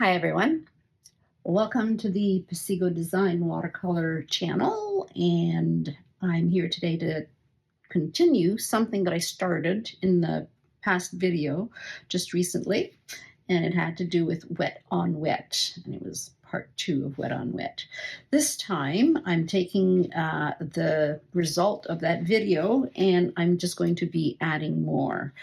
Hi everyone, welcome to the PasigoDesign watercolor channel, and I'm here today to continue something that I started in the past video just recently, and it had to do with wet on wet, and it was part 2 of wet on wet. This time I'm taking the result of that video and I'm just going to be adding more.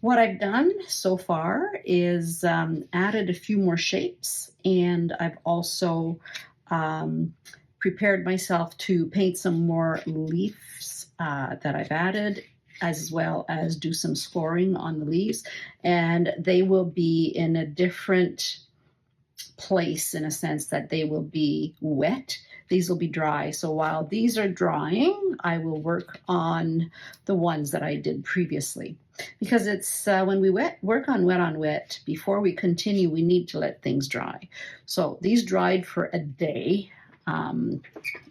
What I've done so far is added a few more shapes, and I've also prepared myself to paint some more leaves that I've added, as well as do some scoring on the leaves, and they will be in a different place in a sense that they will be wet. These will be dry. So while these are drying, I will work on the ones that I did previously. Because it's when we work on wet, before we continue, we need to let things dry. So these dried for a day.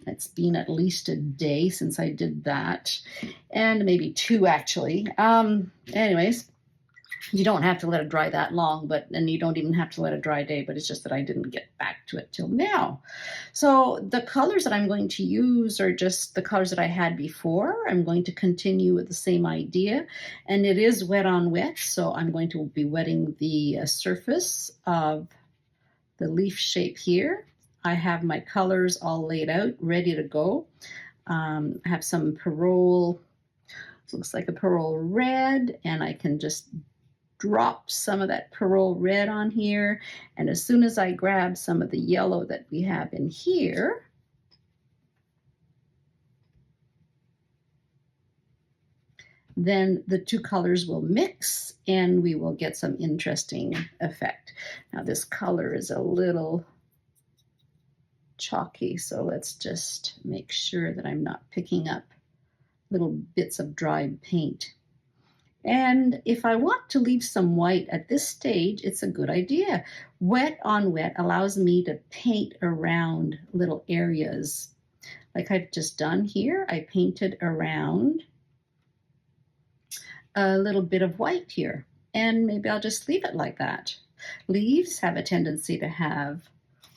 It's been at least a day since I did that, and maybe 2 actually. Anyways, you don't have to let it dry that long, and you don't even have to let it dry a day, but it's just that I didn't get back to it till now. So the colors that I'm going to use are just the colors that I had before. I'm going to continue with the same idea, and it is wet on wet, so I'm going to be wetting the surface of the leaf shape here. I have my colors all laid out, ready to go. I have some Perol, looks like a Perol red, and I can just drop some of that Perol red on here, and as soon as I grab some of the yellow that we have in here, then the 2 colors will mix and we will get some interesting effect. Now this color is a little chalky, so let's just make sure that I'm not picking up little bits of dried paint. And if I want to leave some white at this stage, it's a good idea. Wet on wet allows me to paint around little areas. Like I've just done here, I painted around a little bit of white here. And maybe I'll just leave it like that. Leaves have a tendency to have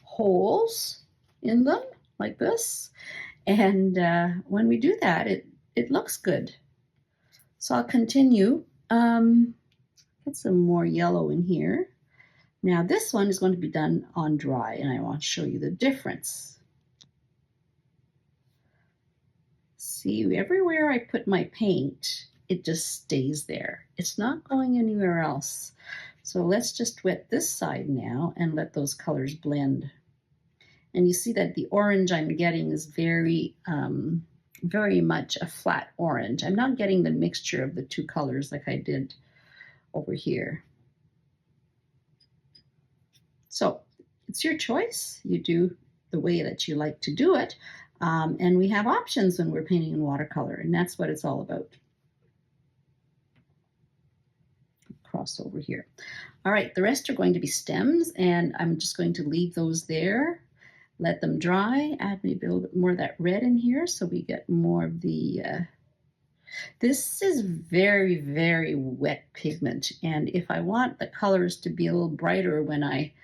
holes in them, like this. And when we do that, it looks good. So I'll continue, get some more yellow in here. Now this one is going to be done on dry, and I want to show you the difference. See, everywhere I put my paint, it just stays there. It's not going anywhere else. So let's just wet this side now and let those colors blend. And you see that the orange I'm getting is very much a flat orange. I'm not getting the mixture of the 2 colors like I did over here. So it's your choice. You do the way that you like to do it. And we have options when we're painting in watercolor, and that's what it's all about. Cross over here. All right, the rest are going to be stems, and I'm just going to leave those there. Let them dry, add maybe a little bit more of that red in here so we get more of the, this is very, very wet pigment. And if I want the colors to be a little brighter when I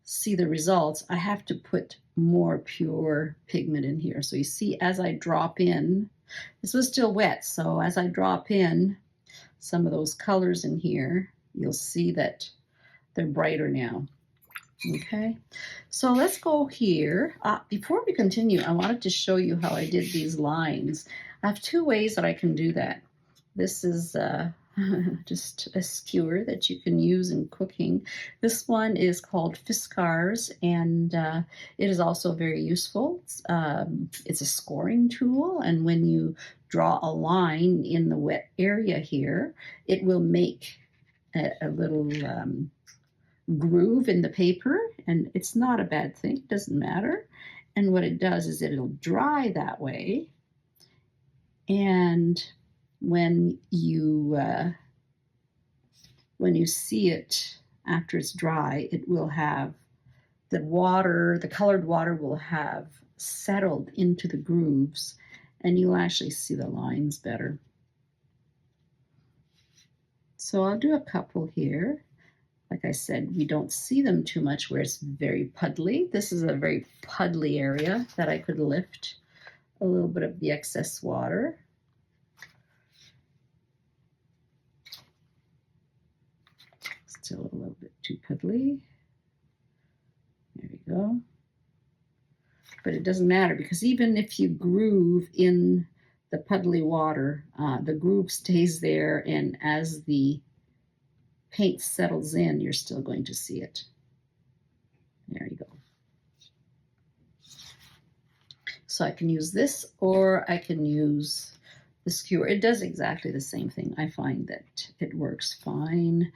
see the results, I have to put more pure pigment in here. So you see, as I drop in, this was still wet, so as I drop in some of those colors in here, you'll see that they're brighter now. Okay, so let's go here. Before we continue, I wanted to show you how I did these lines. I have 2 ways that I can do that. This is just a skewer that you can use in cooking. This one is called Fiskars, and it is also very useful. It's a scoring tool, and when you draw a line in the wet area here, it will make a little groove in the paper, and it's not a bad thing. It doesn't matter. And what it does is it'll dry that way, and when you see it after it's dry, it will have the water, the colored water will have settled into the grooves, and you'll actually see the lines better. So I'll do a couple here. Like I said, we don't see them too much where it's very puddly. This is a very puddly area that I could lift a little bit of the excess water. Still a little bit too puddly. There we go. But it doesn't matter, because even if you groove in the puddly water, the groove stays there, and as the paint settles in, you're still going to see it. There you go. So I can use this, or I can use the skewer. It does exactly the same thing. I find that it works fine.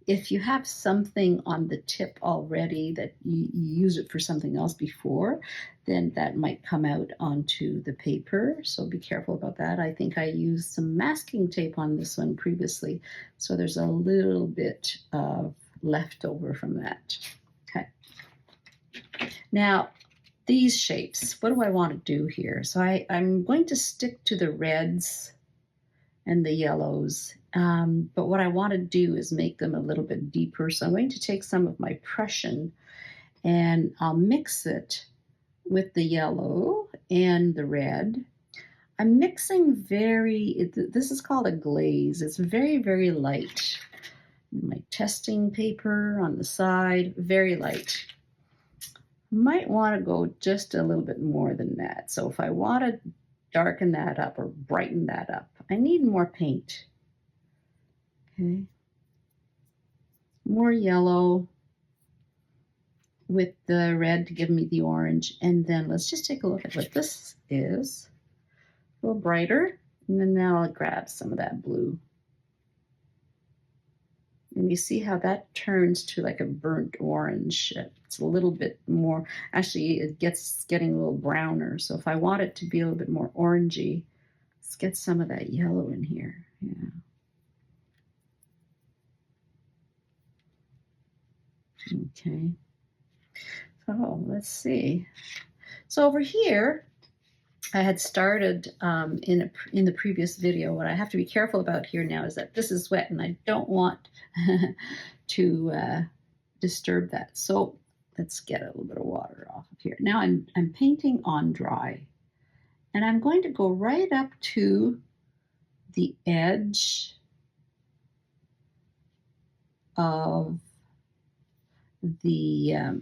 If you have something on the tip already that you use it for something else before, then that might come out onto the paper. So be careful about that. I think I used some masking tape on this one previously, so there's a little bit of leftover from that. Okay. Now, these shapes, what do I want to do here? So I'm going to stick to the reds and the yellows, but what I want to do is make them a little bit deeper. So I'm going to take some of my Prussian and I'll mix it with the yellow and the red. I'm mixing this is called a glaze. It's very, very light. My testing paper on the side, very light. Might want to go just a little bit more than that. So if I want to darken that up or brighten that up, I need more paint. Okay. More yellow with the red to give me the orange. And then let's just take a look at what this is. A little brighter. And then now I'll grab some of that blue. And you see how that turns to like a burnt orange. It's a little bit more, actually it's getting a little browner. So if I want it to be a little bit more orangey, let's get some of that yellow in here. Yeah. Okay. So let's see. So over here, I had started in the previous video. What I have to be careful about here now is that this is wet and I don't want to disturb that. So let's get a little bit of water off of here. Now I'm painting on dry, and I'm going to go right up to the edge of the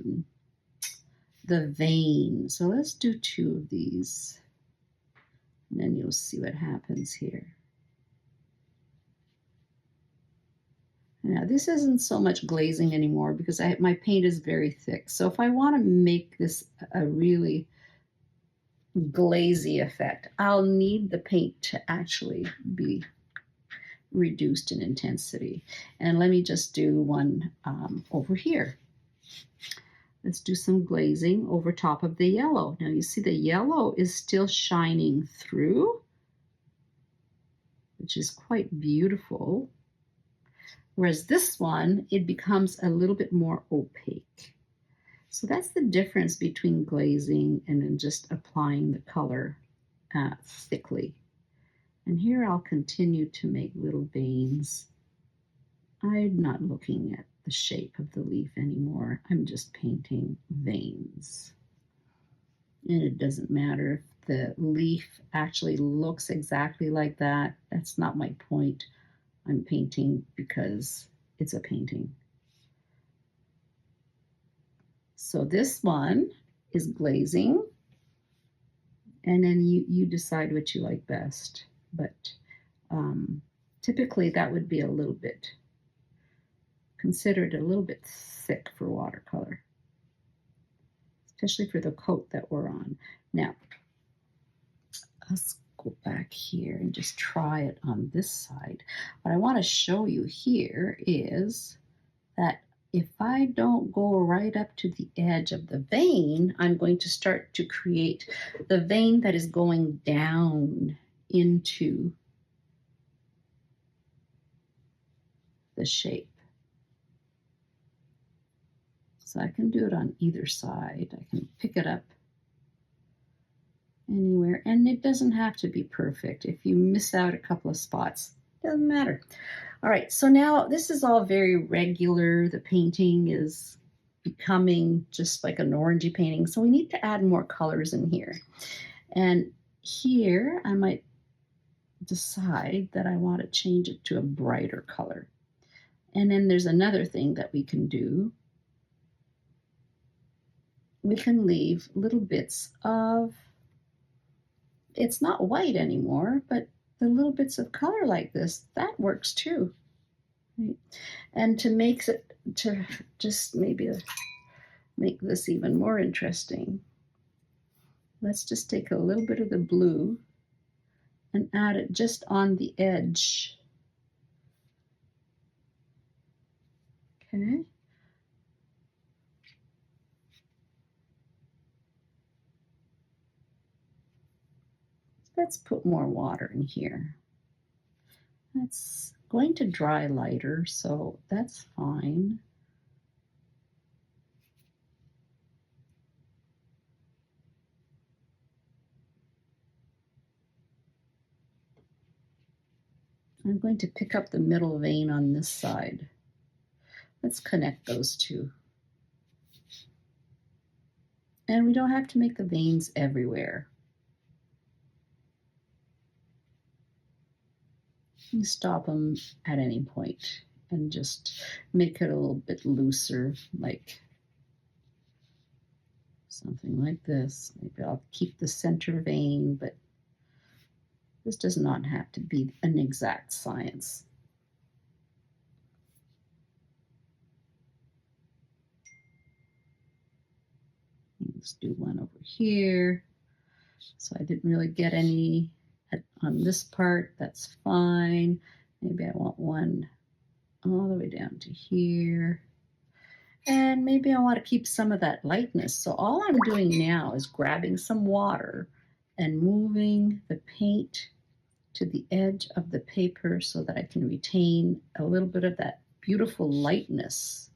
vein. So let's do 2 of these. And then you'll see what happens here. Now this isn't so much glazing anymore because my paint is very thick. So if I want to make this a really glazy effect, I'll need the paint to actually be reduced in intensity. And let me just do one over here. Let's do some glazing over top of the yellow. Now you see the yellow is still shining through, which is quite beautiful. Whereas this one, it becomes a little bit more opaque. So that's the difference between glazing and then just applying the color thickly. And here I'll continue to make little veins. I'm not looking at the shape of the leaf anymore. I'm just painting veins. And it doesn't matter if the leaf actually looks exactly like that. That's not my point. I'm painting because it's a painting. So this one is glazing, and then you decide what you like best. But typically that would be a little bit considered a little bit thick for watercolor, especially for the coat that we're on. Now, let's go back here and just try it on this side. What I want to show you here is that if I don't go right up to the edge of the vein, I'm going to start to create the vein that is going down into the shape. So I can do it on either side. I can pick it up anywhere, and it doesn't have to be perfect. If you miss out a couple of spots, Doesn't matter. All right, so now this is all very regular. The painting is becoming just like an orangey painting. So we need to add more colors in here. And here I might decide that I want to change it to a brighter color. And then there's another thing that we can do. We can leave little bits of, it's not white anymore, but the little bits of color like this, that works too. Right? And to make it, to just maybe make this even more interesting, let's just take a little bit of the blue and add it just on the edge. Okay. Let's put more water in here. It's going to dry lighter, so that's fine. I'm going to pick up the middle vein on this side. Let's connect those two. And we don't have to make the veins everywhere. You stop them at any point and just make it a little bit looser, like something like this. Maybe I'll keep the center vein, but this does not have to be an exact science. Let's do one over here. So I didn't really get any on this part. That's fine. Maybe I want one all the way down to here. And maybe I want to keep some of that lightness. So all I'm doing now is grabbing some water and moving the paint to the edge of the paper so that I can retain a little bit of that beautiful lightness.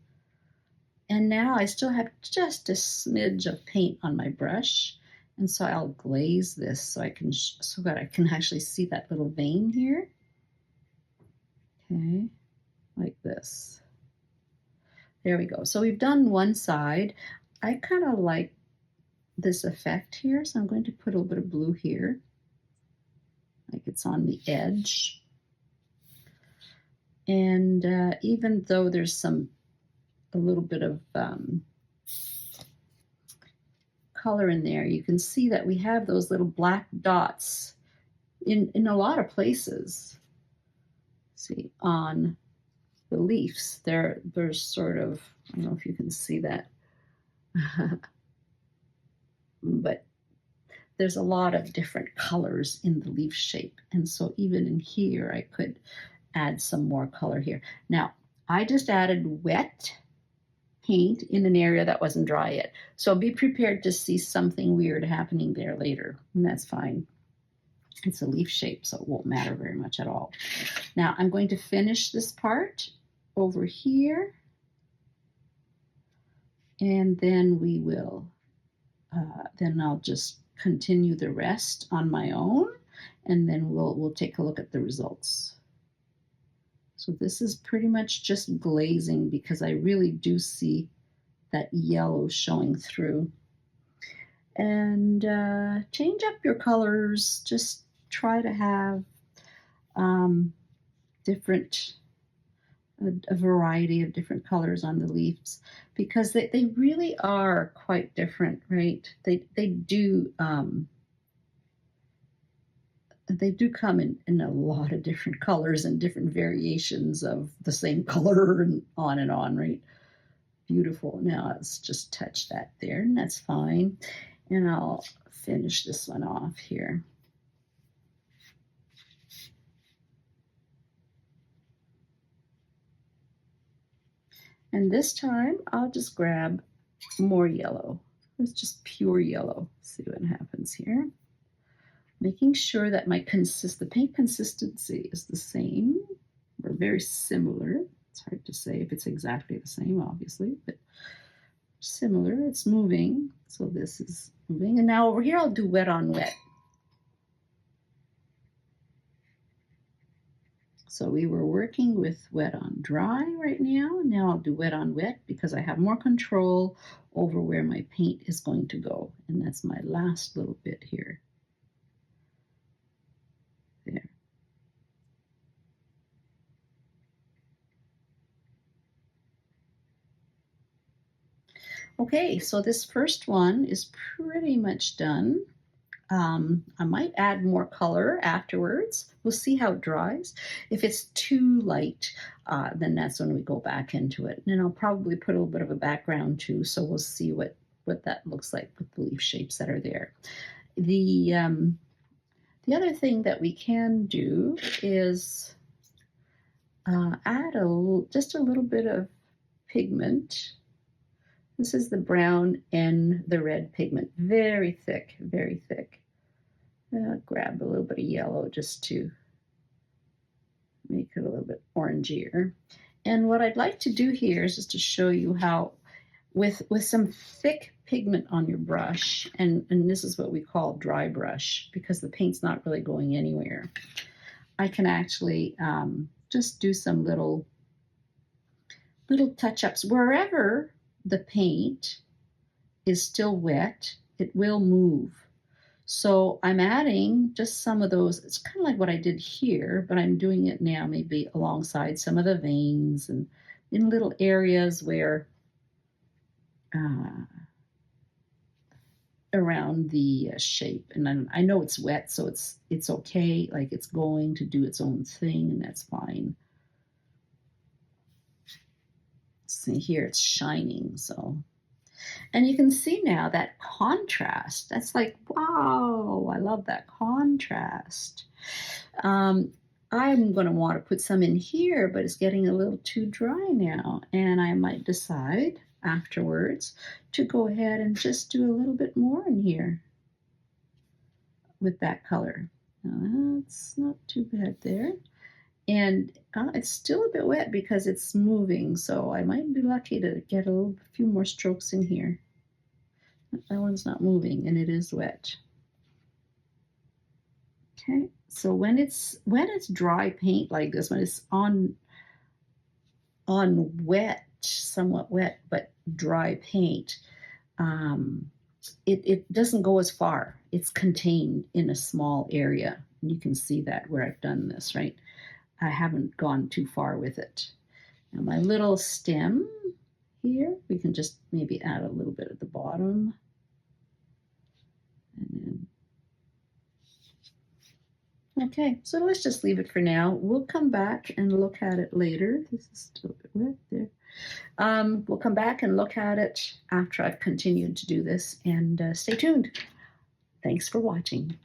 And now I still have just a smidge of paint on my brush. And so I'll glaze this so that I can actually see that little vein here. Okay, like this. There we go. So we've done one side. I kind of like this effect here, so I'm going to put a little bit of blue here, like it's on the edge. And even though there's a little bit of color in there, you can see that we have those little black dots in a lot of places. See, on the leaves, there's sort of, I don't know if you can see that, but there's a lot of different colors in the leaf shape. And so even in here, I could add some more color here. Now, I just added wet paint in an area that wasn't dry yet. So be prepared to see something weird happening there later, and that's fine. It's a leaf shape, so it won't matter very much at all. Now I'm going to finish this part over here, and then we will, then I'll just continue the rest on my own, and then we'll take a look at the results. So this is pretty much just glazing because I really do see that yellow showing through. And change up your colors. Just try to have a variety of different colors on the leaves because they really are quite different, right? They do come in a lot of different colors and different variations of the same color and on, right? Beautiful. Now let's just touch that there, and that's fine. And I'll finish this one off here. And this time I'll just grab more yellow. It's just pure yellow. See what happens here. Making sure that the paint consistency is the same or very similar. It's hard to say if it's exactly the same, obviously, but similar. It's moving. So this is moving. And now over here, I'll do wet on wet. So we were working with wet on dry right now. Now I'll do wet on wet because I have more control over where my paint is going to go. And that's my last little bit here. There. Okay, so this first one is pretty much done. I might add more color afterwards. We'll see how it dries. If it's too light, then that's when we go back into it. And I'll probably put a little bit of a background too, so we'll see what that looks like with the leaf shapes that are there. The other thing that we can do is add just a little bit of pigment. This is the brown and the red pigment, very thick, very thick. Grab a little bit of yellow just to make it a little bit orangier. And what I'd like to do here is just to show you how with some thick pigment on your brush, and this is what we call dry brush because the paint's not really going anywhere, I can actually just do some little touch-ups. Wherever the paint is still wet, it will move. So I'm adding just some of those. It's kind of like what I did here, but I'm doing it now maybe alongside some of the veins and in little areas where around the shape. And then I know it's wet, so it's okay. Like it's going to do its own thing, and that's fine. See here, it's shining, so. And you can see now that contrast. That's like, wow, I love that contrast. I'm going to want to put some in here, but it's getting a little too dry now. And I might decide afterwards to go ahead and just do a little bit more in here with that color. Now, that's not too bad there. And it's still a bit wet because it's moving, so I might be lucky to get a few more strokes in here. That one's not moving, and it is wet. Okay, so when it's dry paint like this, when it's on wet, somewhat wet, but dry paint, it doesn't go as far. It's contained in a small area. And you can see that where I've done this, right? I haven't gone too far with it. Now my little stem here, we can just maybe add a little bit at the bottom. And then, okay, so let's just leave it for now. We'll come back and look at it later. This is still a bit wet there. We'll come back and look at it after I've continued to do this, and stay tuned. Thanks for watching.